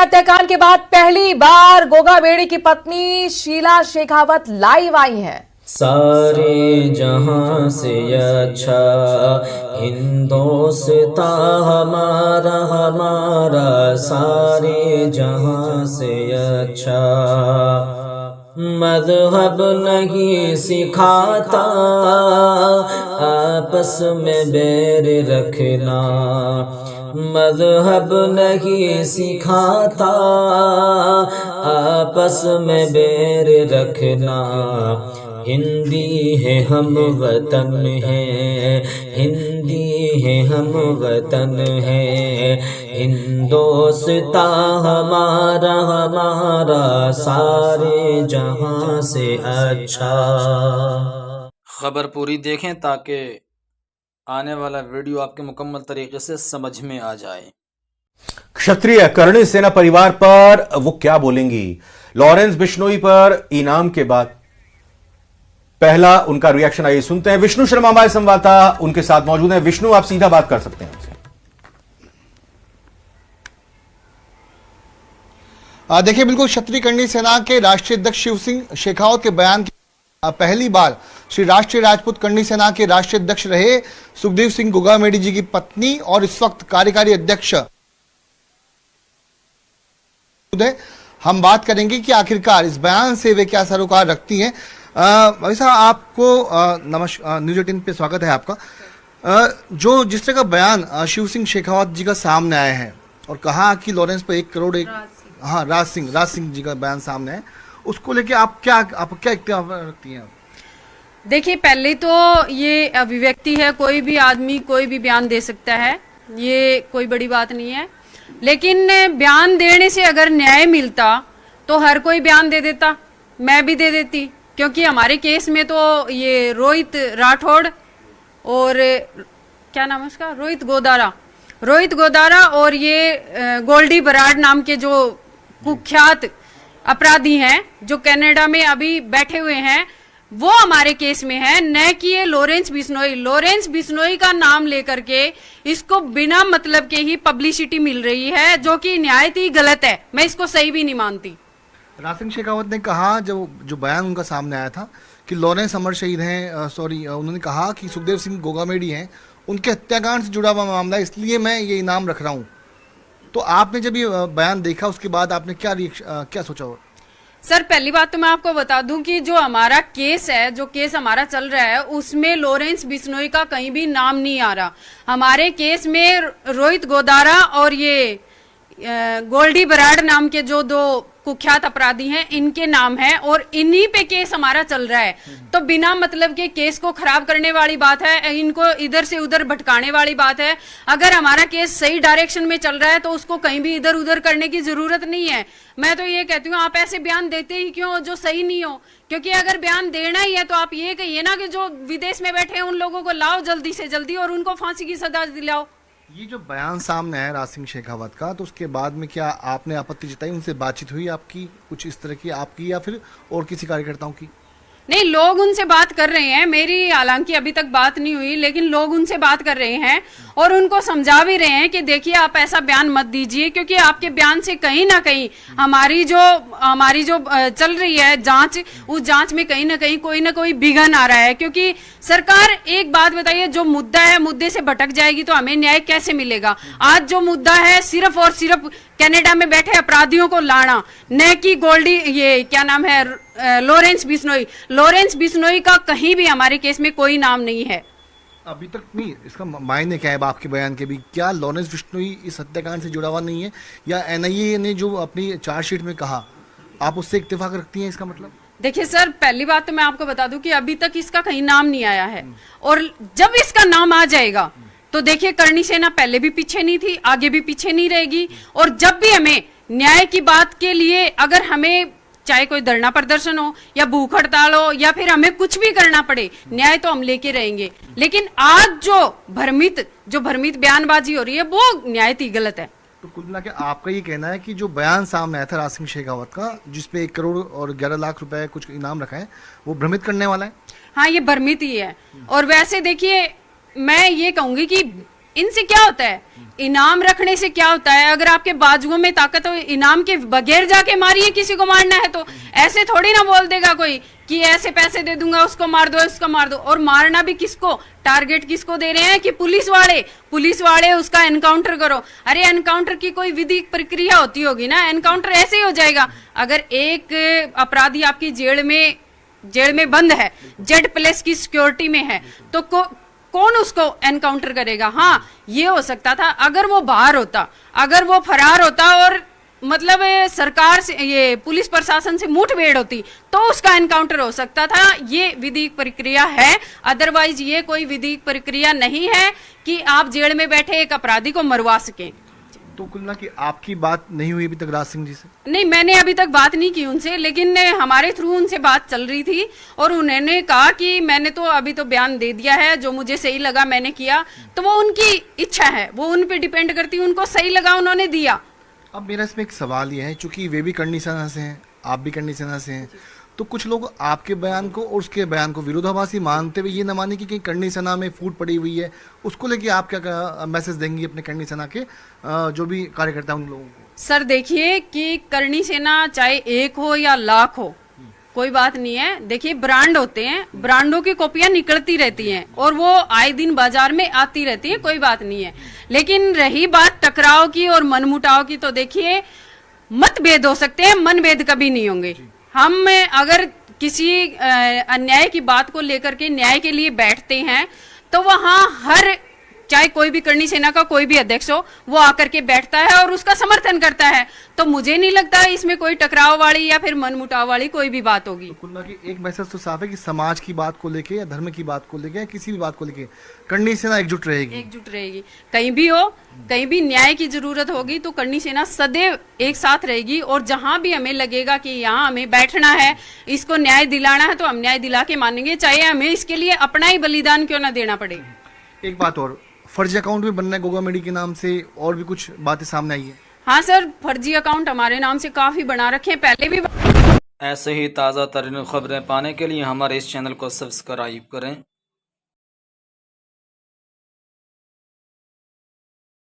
हत्याकांड के बाद पहली बार गोगा बेड़ी की पत्नी शीला शेखावत लाइव आई हैं। सारे जहां से अच्छा हिंदोस्ता हमारा हमारा सारे जहां से अच्छा मज़हब नहीं सिखाता आपस में बैर रखना मज़हब नहीं सिखाता आपस में बैर रखना हिंदी है हम वतन है हिंदी है हम वतन है हिंदोस्ता हमारा हमारा सारे जहां से अच्छा। खबर पूरी देखें ताकि आने वाला वीडियो आपके मुकम्मल तरीके से समझ में आ जाए। क्षत्रिय करणी सेना परिवार पर वो क्या बोलेंगी? लॉरेंस बिश्नोई पर इनाम के बाद पहला उनका रिएक्शन आइए सुनते हैं। विष्णु शर्मा हमारे संवाददाता उनके साथ मौजूद हैं। विष्णु, आप सीधा बात कर सकते हैं उनसे। देखिए, बिल्कुल क्षत्रिय करणी सेना के राष्ट्रीय अध्यक्ष शिव सिंह शेखावत के बयान की पहली बार श्री राष्ट्रीय राजपूत करणी सेना के राष्ट्रीय अध्यक्ष रहे सुखदेव सिंह गोगामेडी जी की पत्नी और इस वक्त कार्यकारी अध्यक्ष हम बात करेंगे कि आखिरकार इस बयान से वे क्या सरोकार रखती हैं। भाई साहब, आपको नमस्कार, न्यूज़ 18 पे स्वागत है आपका। जो जिस तरह का बयान शिव सिंह शेखावत जी का सामने आया है और कहा कि लॉरेंस पर 1 करोड़ राज सिंह जी का बयान सामने है, उसको लेके आप क्या इख्तियार रखती हैं? देखिए, पहले तो ये अभिव्यक्ति है, कोई भी आदमी कोई भी बयान दे सकता है, ये कोई बड़ी बात नहीं है। लेकिन बयान देने से अगर न्याय मिलता तो हर कोई बयान दे देता, मैं भी दे देती, क्योंकि हमारे केस में तो ये रोहित राठौड़ और क्या नाम है उसका, रोहित गोदारा और ये गोल्डी बराड़ नाम के जो कुख्यात अपराधी हैं जो कनाडा में अभी बैठे हुए हैं, वो हमारे केस में है, न कि ये लॉरेंस बिश्नोई का नाम लेकर के इसको बिना मतलब के ही पब्लिसिटी मिल रही है, जो कि निहायत ही गलत है। मैं इसको सही भी नहीं मानती। राज सिंह शेखावत ने कहा, जो बयान उनका सामने आया था कि लॉरेंस अमर शहीद हैं, उन्होंने कहा कि सुखदेव सिंह गोगामेडी हैं, उनके हत्याकांड से जुड़ा हुआ मामला है, इसलिए मैं ये इनाम रख रहा हूँ। तो आपने जब ये बयान देखा उसके बाद आपने क्या सोचा हो? सर, पहली बात तो मैं आपको बता दूं कि जो हमारा केस है, जो केस हमारा चल रहा है, उसमें लॉरेंस बिश्नोई का कहीं भी नाम नहीं आ रहा। हमारे केस में रोहित गोदारा और ये गोल्डी बराड़ नाम के जो 2 कुख्यात अपराधी हैं, इनके नाम है और इन्हीं पे केस हमारा चल रहा है। तो बिना मतलब के केस को खराब करने वाली बात है, इनको इधर से उधर भटकाने वाली बात है। अगर हमारा केस सही डायरेक्शन में चल रहा है तो उसको कहीं भी इधर उधर करने की जरूरत नहीं है। मैं तो ये कहती हूँ, आप ऐसे बयान देते ही क्यों जो सही नहीं हो, क्योंकि अगर बयान देना ही है तो आप ये कहिए ना कि जो विदेश में बैठे हैं उन लोगों को लाओ जल्दी से जल्दी और उनको फांसी की सजा दिलाओ। ये जो बयान सामने है राज सिंह शेखावत का, तो उसके बाद में क्या आपने आपत्ति जताई? उनसे बातचीत हुई आपकी कुछ इस तरह की, आपकी या फिर और किसी कार्यकर्ताओं की? नहीं, लोग उनसे बात कर रहे हैं, मेरी हालांकि अभी तक बात नहीं हुई, लेकिन लोग उनसे बात कर रहे हैं और उनको समझा भी रहे हैं कि देखिए, आप ऐसा बयान मत दीजिए, क्योंकि आपके बयान से कहीं ना कहीं हमारी जो चल रही है जांच, उस जांच में कहीं ना कोई विघन आ रहा है। क्योंकि सरकार, एक बात बताइए, जो मुद्दा है, मुद्दे से भटक जाएगी तो हमें न्याय कैसे मिलेगा? आज जो मुद्दा है सिर्फ और सिर्फ कनाडा में बैठे अपराधियों को लाना, न कि गोल्डी, ये क्या नाम है, लॉरेंस बिश्नोई का कहीं भी हमारे केस में कोई नाम नहीं है अभी तक। नहीं, इसका मायने क्या है आपके बयान के भी? क्या लॉरेंस बिश्नोई इस हत्याकांड से जुड़ा हुआ नहीं है, या एनआईए ने जो अपनी चार्जशीट में कहा आप उससे इत्तेफाक रखती हैं? इसका मतलब देखिए सर, पहली बात तो मैं आपको बता दूं कि अभी तक इसका कहीं नाम नहीं आया है, और जब इसका नाम आ जाएगा तो देखिए, करणी सेना पहले भी पीछे नहीं थी, आगे भी पीछे नहीं रहेगी। और जब भी हमें न्याय की बात के लिए, अगर हमें चाहे कोई धरना प्रदर्शन हो या भूख हड़ताल हो या फिर हमें कुछ भी करना पड़े, न्याय तो हम लेके रहेंगे। लेकिन आज जो भ्रमित बयानबाजी हो रही है, वो न्यायत ही गलत है। तो कुल मिला के आपका ये कहना है कि जो बयान सामने आया था राज सिंह शेखावत का, जिसपे 1 करोड़ और 11 लाख रुपए कुछ इनाम रखा है, वो भ्रमित करने वाला है? हाँ, ये भ्रमित ही है। और वैसे देखिए, मैं ये कहूंगी कि इनसे क्या होता है? इनाम रखने से क्या होता है? अगर आपके बाजुओं में ताकत हो, इनाम के बगैर जाके मारिए, किसी को मारना है तो। ऐसे थोड़ी ना बोल देगा कोई कि ऐसे पैसे दे दूंगा, उसको मार दो, इसको मार दो। और मारना भी किसको, टारगेट किसको दे रहे हैं कि पुलिस वाले उसका एनकाउंटर करो। अरे एनकाउंटर की कोई विधिक प्रक्रिया होती होगी ना, एनकाउंटर ऐसे ही हो जाएगा। अगर एक अपराधी आपकी जेल में बंद है, Z+ की सिक्योरिटी में है, तो कौन उसको एनकाउंटर करेगा? हाँ, ये हो सकता था अगर वो बाहर होता, अगर वो फरार होता और मतलब सरकार से, ये पुलिस प्रशासन से मुठभेड़ होती, तो उसका एनकाउंटर हो सकता था। ये विधिक प्रक्रिया है, अदरवाइज ये कोई विधिक प्रक्रिया नहीं है कि आप जेल में बैठे एक अपराधी को मरवा सकें। तो कुल ना कि आपकी बात नहीं हुई अभी तक राज सिंह जी से? नहीं, मैंने अभी तक बात नहीं की उनसे, लेकिन हमारे थ्रू उनसे बात चल रही थी और उन्होंने कहा कि मैंने तो अभी तो बयान दे दिया है, जो मुझे सही लगा मैंने किया। तो वो उनकी इच्छा है, वो उन पे डिपेंड करती है, उनको सही लगा उन्होंने दिया। अब मेरा इसमें एक सवाल ये है, चूंकि वे भी करनी सेना से हैं, आप भी करनी सेना से हैं, तो कुछ लोग आपके बयान को और उसके बयान को विरोधाभासी मानते हुए ये न माने कि कहीं करनी सेना में फूट पड़ी हुई है, उसको लेके आप क्या मैसेज देंगी अपने करनी सेना के जो भी कार्यकर्ता उन लोगों को? सर देखिए कि करनी सेना चाहे 1 हो या लाख हो, कोई बात नहीं है। देखिए ब्रांड होते हैं, ब्रांडों की कॉपियां निकलती रहती हैं और वो आए दिन बाजार में आती रहती है, कोई बात नहीं है। लेकिन रही बात टकराव की और मनमुटाव की, तो देखिए मतभेद हो सकते हैं, मनभेद कभी नहीं होंगे। हम अगर किसी अन्याय की बात को लेकर के न्याय के लिए बैठते हैं, तो वहां चाहे कोई भी करनी सेना का कोई भी अध्यक्ष हो, वो आकर के बैठता है और उसका समर्थन करता है। तो मुझे नहीं लगता इसमें कोई टकराव वाली या फिर मनमुटाव वाली कोई भी बात होगी। तो कुल मिला के एक मैसेज तो साफ है कि समाज की बात को लेके या धर्म की बात को लेके या किसी भी बात को लेके करनी सेना एकजुट रहेगी। कहीं भी हो, कहीं भी न्याय की जरूरत होगी तो करनी सेना सदैव एक साथ रहेगी। और जहां भी हमें लगेगा कि यहाँ हमें बैठना है, इसको न्याय दिलाना है, तो हम न्याय दिला के मानेंगे, चाहे हमें इसके लिए अपना ही बलिदान क्यों ना देना पड़े। एक बात और, फर्जी अकाउंट भी बनना है गोगा मेडी के नाम से, और भी कुछ बातें सामने आई है? हाँ सर, फर्जी अकाउंट हमारे नाम से काफी बना रखे हैं, पहले भी। ऐसे ही ताज़ा तरीन खबरें पाने के लिए हमारे इस चैनल को सब्सक्राइब करें।